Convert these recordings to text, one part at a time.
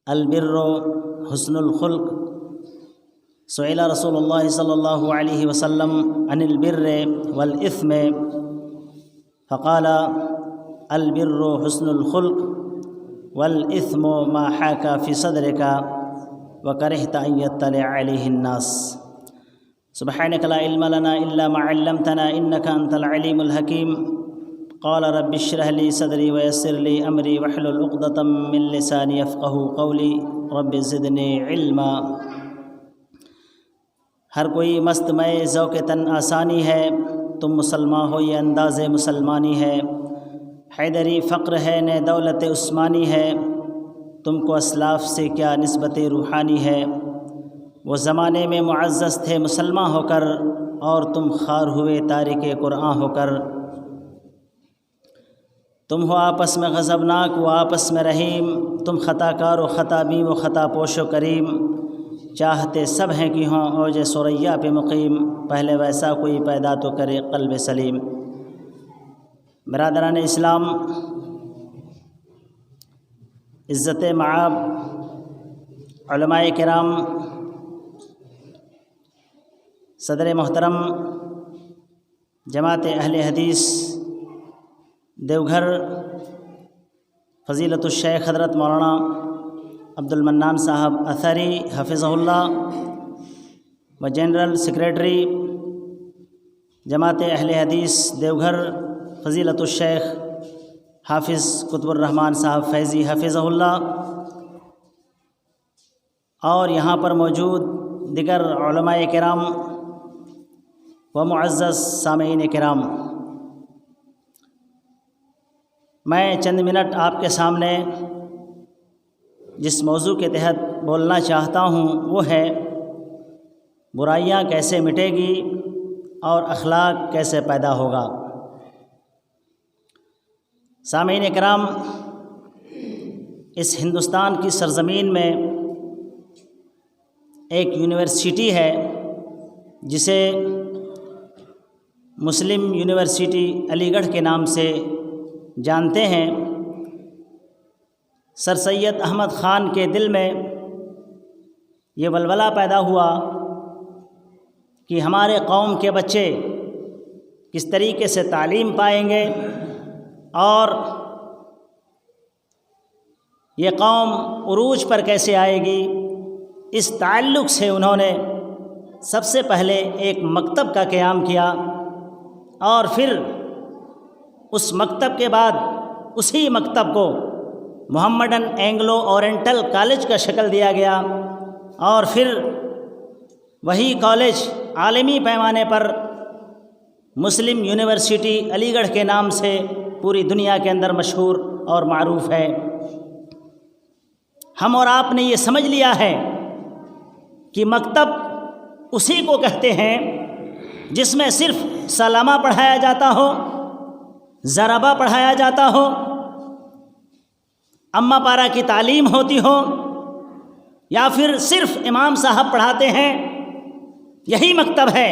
البر حسن الخلق. سئل رسول اللہ صلی اللہ علیہ وسلم عن البر والإثم فقال البر حسن الخلق والإثم ما حاك في صدرك وكرهت أن يطلع عليه الناس. سبحانك لا علم لنا إلا ما علمتنا إنك أنت العليم الحكيم. قال رب اشرح لي صدري ويسر لي أمري واحلل عقدة من لساني يفقهوا قولي رب زدني علما. ہر کوئی مست میں ذوق تن آسانی ہے، تم مسلمان ہو یہ انداز مسلمانی ہے. حیدری فقر ہے نہ دولت عثمانی ہے، تم کو اسلاف سے کیا نسبت روحانی ہے. وہ زمانے میں معزز تھے مسلمان ہو کر، اور تم خوار ہوئے تارک قرآن ہو کر. تم ہو آپس میں غضبناک وہ آپس میں رحیم، تم خطا کار و خطا بین و خطا پوش و کریم. چاہتے سب ہیں کہ ہوں اوج ثریا پہ مقیم، پہلے ویسا کوئی پیدا تو کرے قلب سلیم. برادران اسلام، عزت معاب علماء کرام، صدر محترم جماعت اہل حدیث دیوگھر فضیلت الشیخ حضرت مولانا عبد المنان صاحب اثری حفظہ اللہ و جنرل سیکریٹری جماعت اہل حدیث دیوگھر فضیلت الشیخ حافظ قطب الرحمن صاحب فیضی حفظہ اللہ، اور یہاں پر موجود دیگر علماء کرام و معزز سامعین کرام، میں چند منٹ آپ کے سامنے جس موضوع کے تحت بولنا چاہتا ہوں وہ ہے برائیاں کیسے مٹے گی اور اخلاق کیسے پیدا ہوگا. سامعین کرام، اس ہندوستان کی سرزمین میں ایک یونیورسٹی ہے جسے مسلم یونیورسٹی علی گڑھ کے نام سے جانتے ہیں. سر سید احمد خان کے دل میں یہ ولولہ پیدا ہوا کہ ہمارے قوم کے بچے کس طریقے سے تعلیم پائیں گے اور یہ قوم عروج پر کیسے آئے گی. اس تعلق سے انہوں نے سب سے پہلے ایک مکتب کا قیام کیا، اور پھر اس مکتب کے بعد اسی مکتب کو محمڈن اینگلو اورینٹل کالج کا شکل دیا گیا، اور پھر وہی کالج عالمی پیمانے پر مسلم یونیورسٹی علی گڑھ کے نام سے پوری دنیا کے اندر مشہور اور معروف ہے. ہم اور آپ نے یہ سمجھ لیا ہے کہ مکتب اسی کو کہتے ہیں جس میں صرف سلامہ پڑھایا جاتا ہو، ضربہ پڑھایا جاتا ہو، اما پارا کی تعلیم ہوتی ہو، یا پھر صرف امام صاحب پڑھاتے ہیں. یہی مکتب ہے.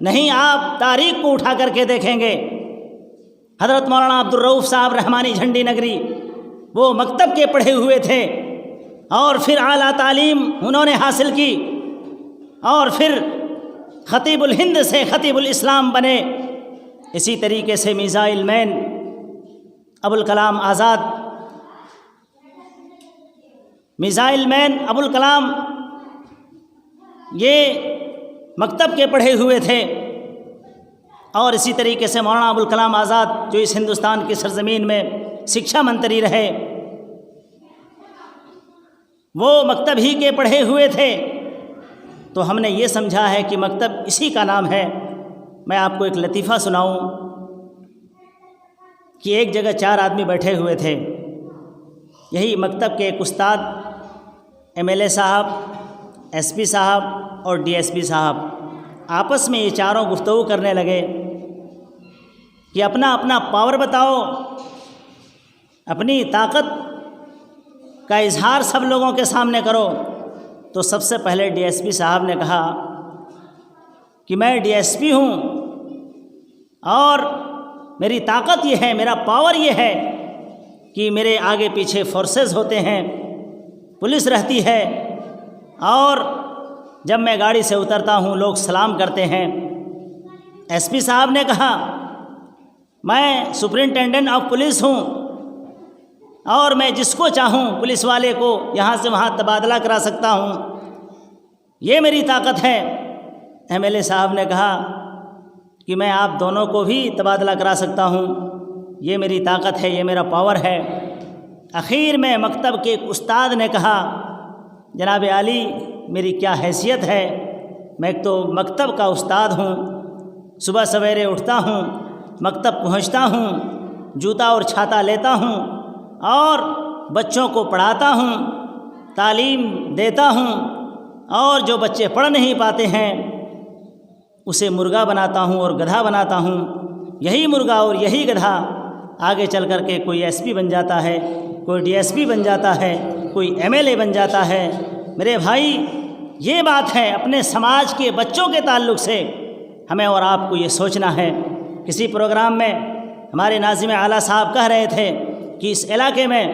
نہیں، آپ تاریخ کو اٹھا کر کے دیکھیں گے، حضرت مولانا عبد الرؤف صاحب رحمانی جھنڈی نگری وہ مکتب کے پڑھے ہوئے تھے، اور پھر اعلیٰ تعلیم انہوں نے حاصل کی، اور پھر خطیب الہند سے خطیب الاسلام بنے. اسی طریقے سے missile man Abul Kalam Azad, missile man Abul Kalam یہ مکتب کے پڑھے ہوئے تھے. اور اسی طریقے سے مولانا ابوالکلام آزاد جو اس ہندوستان کی سرزمین میں شکشا منتری رہے، وہ مکتب ہی کے پڑھے ہوئے تھے. تو ہم نے یہ سمجھا ہے کہ مکتب اسی کا نام ہے. میں آپ کو ایک لطیفہ سناؤں کہ ایک جگہ 4 آدمی بیٹھے ہوئے تھے. یہی مکتب کے ایک استاد، ایم ایل اے صاحب، ایس پی صاحب اور ڈی ایس پی صاحب آپس میں یہ چاروں گفتگو کرنے لگے کہ اپنا اپنا پاور بتاؤ، اپنی طاقت کا اظہار سب لوگوں کے سامنے کرو. تو سب سے پہلے ڈی ایس پی صاحب نے کہا کہ میں ڈی ایس پی ہوں اور میری طاقت یہ ہے، میرا پاور یہ ہے کہ میرے آگے پیچھے فورسز ہوتے ہیں، پولیس رہتی ہے، اور جب میں گاڑی سے اترتا ہوں لوگ سلام کرتے ہیں۔ ایس پی صاحب نے کہا میں سپرنٹینڈنٹ آف پولیس ہوں، اور میں جس کو چاہوں پولیس والے کو یہاں سے وہاں تبادلہ کرا سکتا ہوں، یہ میری طاقت ہے۔ ایم ایل اے صاحب نے کہا کہ میں آپ دونوں کو بھی تبادلہ کرا سکتا ہوں، یہ میری طاقت ہے، یہ میرا پاور ہے۔ اخیر میں مکتب کے ایک استاد نے کہا جناب عالی میری کیا حیثیت ہے، میں ایک تو مکتب کا استاد ہوں، صبح سویرے اٹھتا ہوں، مکتب پہنچتا ہوں، جوتا اور چھاتا لیتا ہوں، اور بچوں کو پڑھاتا ہوں، تعلیم دیتا ہوں، اور جو بچے پڑھ نہیں پاتے ہیں اسے مرغا بناتا ہوں اور گدھا بناتا ہوں۔ یہی مرغا اور یہی گدھا آگے چل کر کے کوئی ایس پی بن جاتا ہے، کوئی ڈی ایس پی بن جاتا ہے، کوئی ایم ایل اے بن جاتا ہے۔ میرے بھائی یہ بات ہے اپنے سماج کے بچوں کے تعلق سے ہمیں اور آپ کو یہ سوچنا ہے۔ کسی پروگرام میں ہمارے ناظم اعلیٰ صاحب کہہ رہے تھے کہ اس علاقے میں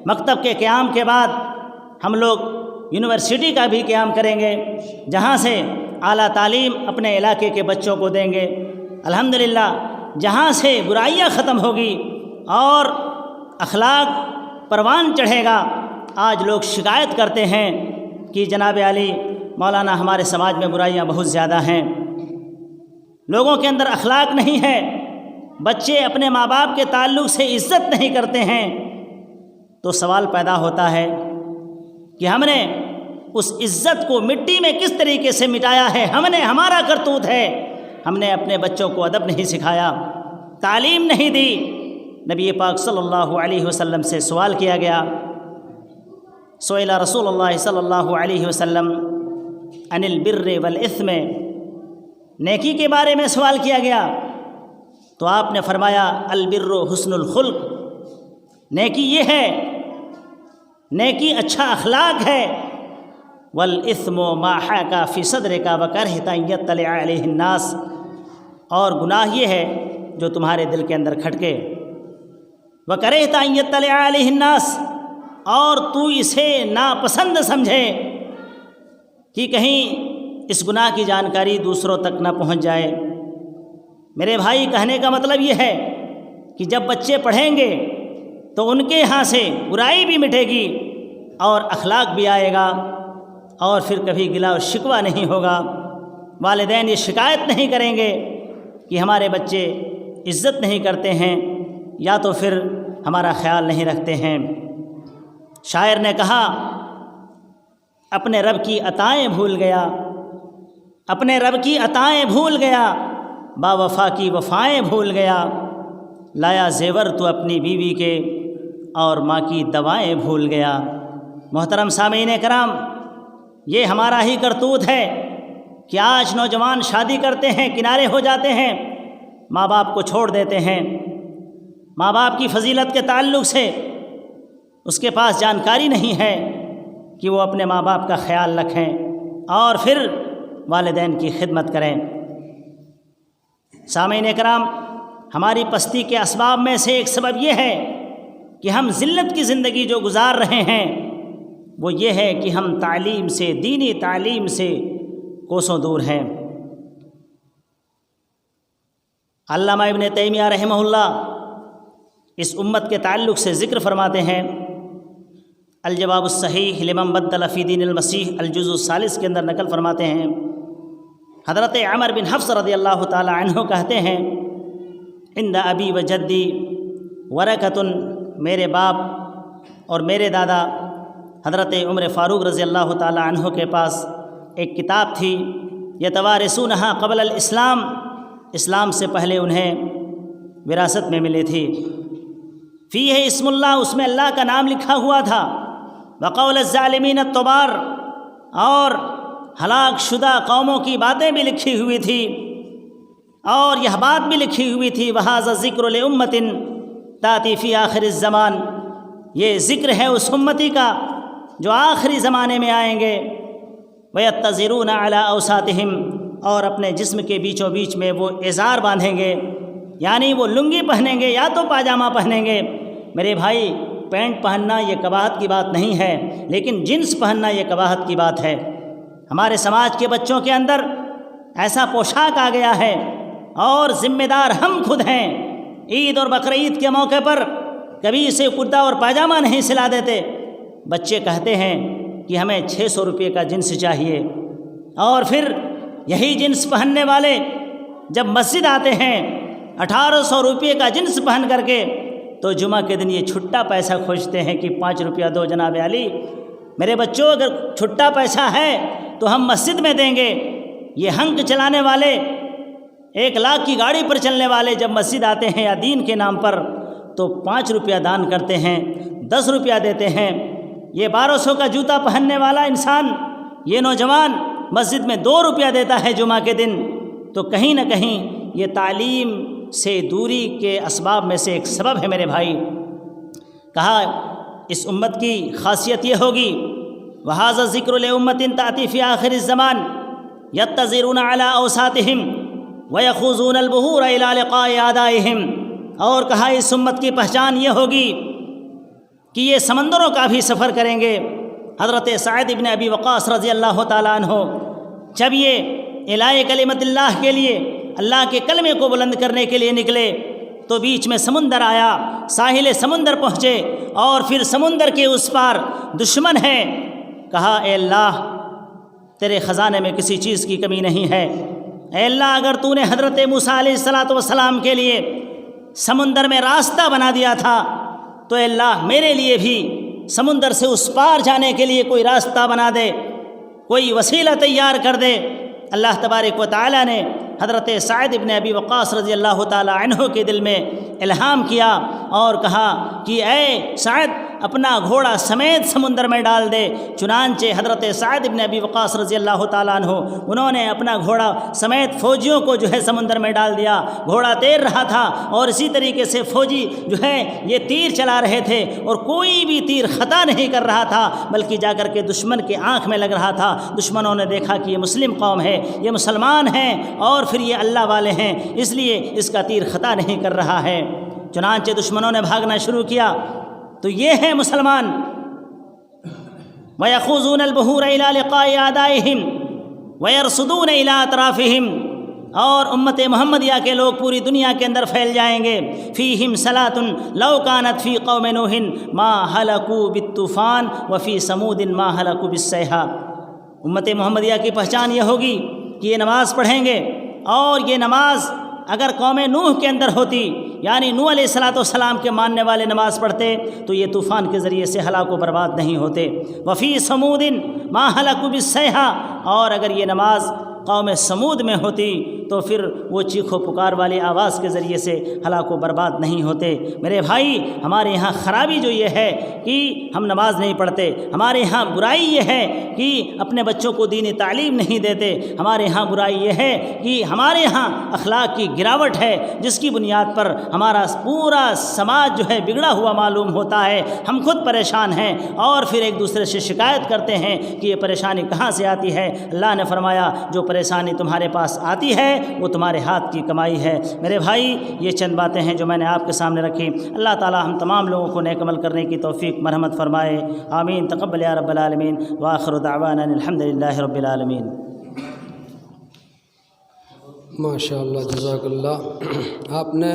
مکتب کے قیام کے بعد ہم لوگ یونیورسٹی کا بھی قیام کریں گے، جہاں سے اعلیٰ تعلیم اپنے علاقے کے بچوں کو دیں گے۔ الحمدللہ جہاں سے برائیاں ختم ہوگی اور اخلاق پروان چڑھے گا۔ آج لوگ شکایت کرتے ہیں کہ جناب علی مولانا ہمارے سماج میں برائیاں بہت زیادہ ہیں، لوگوں کے اندر اخلاق نہیں ہے، بچے اپنے ماں باپ کے تعلق سے عزت نہیں کرتے ہیں، تو سوال پیدا ہوتا ہے کہ ہم نے اس عزت کو مٹی میں کس طریقے سے مٹایا ہے۔ ہمارا کرتوت ہے، ہم نے اپنے بچوں کو ادب نہیں سکھایا، تعلیم نہیں دی۔ نبی پاک صلی اللہ علیہ وسلم سے سوال کیا گیا، سئل رسول اللہ صلی اللہ علیہ وسلم عن البر والاثم، نیکی کے بارے میں سوال کیا گیا تو آپ نے فرمایا البر حسن الخلق، نیکی یہ ہے، نیکی اچھا اخلاق ہے، والاثم ما حاک فی صدرک وکرہت ان یطلع علیہ الناس، اور گناہ یہ ہے جو تمہارے دل کے اندر کھٹکے، وکرہت ان یطلع علیہ الناس، اور تو اسے ناپسند سمجھے کہ کہیں اس گناہ کی جانکاری دوسروں تک نہ پہنچ جائے۔ میرے بھائی کہنے کا مطلب یہ ہے کہ جب بچے پڑھیں گے تو ان کے یہاں سے برائی بھی مٹے گی اور اخلاق بھی آئے گا، اور پھر کبھی گلا و شکوہ نہیں ہوگا، والدین یہ شکایت نہیں کریں گے کہ ہمارے بچے عزت نہیں کرتے ہیں یا تو پھر ہمارا خیال نہیں رکھتے ہیں۔ شاعر نے کہا اپنے رب کی عطائیں بھول گیا، اپنے رب کی عطائیں بھول گیا، با وفا کی وفائیں بھول گیا، لایا زیور تو اپنی بیوی کے اور ماں کی دوائیں بھول گیا۔ محترم سامعین کرام، یہ ہمارا ہی کرتوت ہے کہ آج نوجوان شادی کرتے ہیں، کنارے ہو جاتے ہیں، ماں باپ کو چھوڑ دیتے ہیں، ماں باپ کی فضیلت کے تعلق سے اس کے پاس جانکاری نہیں ہے کہ وہ اپنے ماں باپ کا خیال رکھیں اور پھر والدین کی خدمت کریں۔ سامعین کرام، ہماری پستی کے اسباب میں سے ایک سبب یہ ہے کہ ہم ذلت کی زندگی جو گزار رہے ہیں وہ یہ ہے کہ ہم تعلیم سے، دینی تعلیم سے کوسوں دور ہیں۔ علامہ ابن تیمیہ رحمہ اللہ اس امت کے تعلق سے ذکر فرماتے ہیں، الجواب الصحیح لمن بدل فی دین المسیح الجزء الثالث کے اندر نقل فرماتے ہیں، حضرت عمر بن حفص رضی اللہ تعالی عنہ کہتے ہیں، عند ابی و جدی ورقۃ، میرے باپ اور میرے دادا حضرت عمر فاروق رضی اللہ تعالی عنہ کے پاس ایک کتاب تھی، یتوارثونہا قبل الاسلام، اسلام سے پہلے انہیں وراثت میں ملی تھی، فیہ اسم اللہ، اس میں اللہ کا نام لکھا ہوا تھا، وقول الظالمین الطبار، اور ہلاک شدہ قوموں کی باتیں بھی لکھی ہوئی تھی، اور یہ بات بھی لکھی ہوئی تھی، وہذا ذکر لامۃ تاتی فی آخر الزمان، یہ ذکر ہے اس امتی کا جو آخری زمانے میں آئیں گے، ویتزرون علی اوساطہم، اور اپنے جسم کے بیچوں بیچ میں وہ ازار باندھیں گے، یعنی وہ لنگی پہنیں گے یا تو پاجامہ پہنیں گے۔ میرے بھائی پینٹ پہننا یہ قباحت کی بات نہیں ہے، لیکن جنس پہننا یہ قباحت کی بات ہے۔ ہمارے سماج کے بچوں کے اندر ایسا پوشاک آ گیا ہے، اور ذمہ دار ہم خود ہیں۔ عید اور بقرعید کے موقع پر کبھی اسے کرتا اور پاجامہ نہیں سلا دیتے، بچے کہتے ہیں کہ ہمیں 600 روپے کا جنس چاہیے، اور پھر یہی جنس پہننے والے جب مسجد آتے ہیں 1800 روپے کا جنس پہن کر کے، تو جمعہ کے دن یہ چھٹا پیسہ کھوجتے ہیں کہ 5 روپیہ دو جناب علی۔ میرے بچوں، اگر چھٹا پیسہ ہے تو ہم مسجد میں دیں گے۔ یہ ہنک چلانے والے، 1 لاکھ کی گاڑی پر چلنے والے جب مسجد آتے ہیں یا دین کے نام پر، تو 5 روپیہ دان کرتے ہیں، 10 روپیہ دیتے ہیں۔ یہ 1200 کا جوتا پہننے والا انسان، یہ نوجوان مسجد میں 2 روپیہ دیتا ہے جمعہ کے دن، تو کہیں نہ کہیں یہ تعلیم سے دوری کے اسباب میں سے ایک سبب ہے میرے بھائی۔ کہا اس امت کی خاصیت یہ ہوگی، وَهَذَا الذِّكْرُ لِأُمَّةٍ تَأْتِي فِي آخِرِ الزَّمَانِ يَتَّزِرُونَ عَلَىٰ أَوْسَاطِهِمْ وَيَخُوضُونَ الْبُحُورَ إِلَىٰ لِقَاءِ أَعْدَائِهِمْ۔ اور کہا اس امت کی پہچان یہ ہوگی کہ یہ سمندروں کا بھی سفر کریں گے۔ حضرت سعد ابن ابی وقاص رضی اللہ تعالیٰ عنہ جب یہ اعلاء کلمت اللہ کے لیے، اللہ کے کلمے کو بلند کرنے کے لیے نکلے، تو بیچ میں سمندر آیا، ساحل سمندر پہنچے، اور پھر سمندر کے اس پار دشمن ہے۔ کہا اے اللہ، تیرے خزانے میں کسی چیز کی کمی نہیں ہے، اے اللہ اگر تو نے حضرت موسیٰ علیہ السلام کے لیے سمندر میں راستہ بنا دیا تھا، تو اے اللہ میرے لیے بھی سمندر سے اس پار جانے کے لیے کوئی راستہ بنا دے، کوئی وسیلہ تیار کر دے۔ اللہ تبارک و تعالیٰ نے حضرت سعد ابن ابی وقاص رضی اللہ تعالیٰ عنہ کے دل میں الہام کیا اور کہا کہ اے سعد، اپنا گھوڑا سمیت سمندر میں ڈال دے۔ چنانچہ حضرت سعد ابن ابی وقاص رضی اللہ تعالیٰ عنہ انہوں نے اپنا گھوڑا سمیت فوجیوں کو جو ہے سمندر میں ڈال دیا۔ گھوڑا تیر رہا تھا، اور اسی طریقے سے فوجی جو ہے یہ تیر چلا رہے تھے، اور کوئی بھی تیر خطا نہیں کر رہا تھا، بلکہ جا کر کے دشمن کے آنکھ میں لگ رہا تھا۔ دشمنوں نے دیکھا کہ یہ مسلم قوم ہے، یہ مسلمان ہیں، اور پھر یہ اللہ والے ہیں، اس لیے اس کا تیر خطا نہیں کر رہا ہے۔ چنانچہ دشمنوں نے بھاگنا شروع کیا۔ تو یہ ہیں مسلمان۔ وَيَخُوضُونَ الْبُحُورَ إِلَىٰ لِقَاءِ أَعْدَائِهِمْ وَيَرْصُدُونَ إِلَىٰ أَطْرَافِهِمْ۔ اور امت محمدیہ کے لوگ پوری دنیا کے اندر پھیل جائیں گے۔ فِيهِمْ صَلَاةٌ لَوْ كَانَتْ فِي قَوْمِ نُوحٍ مَا هَلَكُوا بِالطُّوفَانِ وَفِي ثَمُودٍ مَا هَلَكُوا بِالصَّيْحَةِ۔ امت محمدیہ کی پہچان یہ ہوگی کہ یہ نماز پڑھیں گے، اور یہ نماز اگر قوم نوح کے اندر ہوتی، یعنی نوح علیہ السلام کے ماننے والے نماز پڑھتے، تو یہ طوفان کے ذریعے سے ہلاک و برباد نہیں ہوتے۔ وفی سمود ما ہلاکوا بالصیحہ، اور اگر یہ نماز قوم سمود میں ہوتی تو پھر وہ چیخو پکار والی آواز کے ذریعے سے ہلاک و برباد نہیں ہوتے۔ میرے بھائی، ہمارے یہاں خرابی جو یہ ہے کہ ہم نماز نہیں پڑھتے، ہمارے یہاں برائی یہ ہے کہ اپنے بچوں کو دینی تعلیم نہیں دیتے، ہمارے یہاں برائی یہ ہے کہ ہمارے یہاں اخلاق کی گراوٹ ہے، جس کی بنیاد پر ہمارا پورا سماج جو ہے بگڑا ہوا معلوم ہوتا ہے۔ ہم خود پریشان ہیں، اور پھر ایک دوسرے سے شکایت کرتے ہیں کہ یہ پریشانی کہاں سے آتی ہے۔ اللہ نے فرمایا جو پریشانی تمہارے پاس آتی ہے وہ تمہارے ہاتھ کی کمائی ہے۔ میرے بھائی، یہ چند باتیں ہیں جو میں نے آپ کے سامنے رکھی۔ اللہ تعالی ہم تمام لوگوں کو نیک عمل کرنے کی توفیق مرحمت فرمائے، آمین۔ تقبل یا رب العالمین، وآخر دعوانا الحمد للہ رب العالمین۔ ماشاء اللہ، جزاک اللہ۔ آپ نے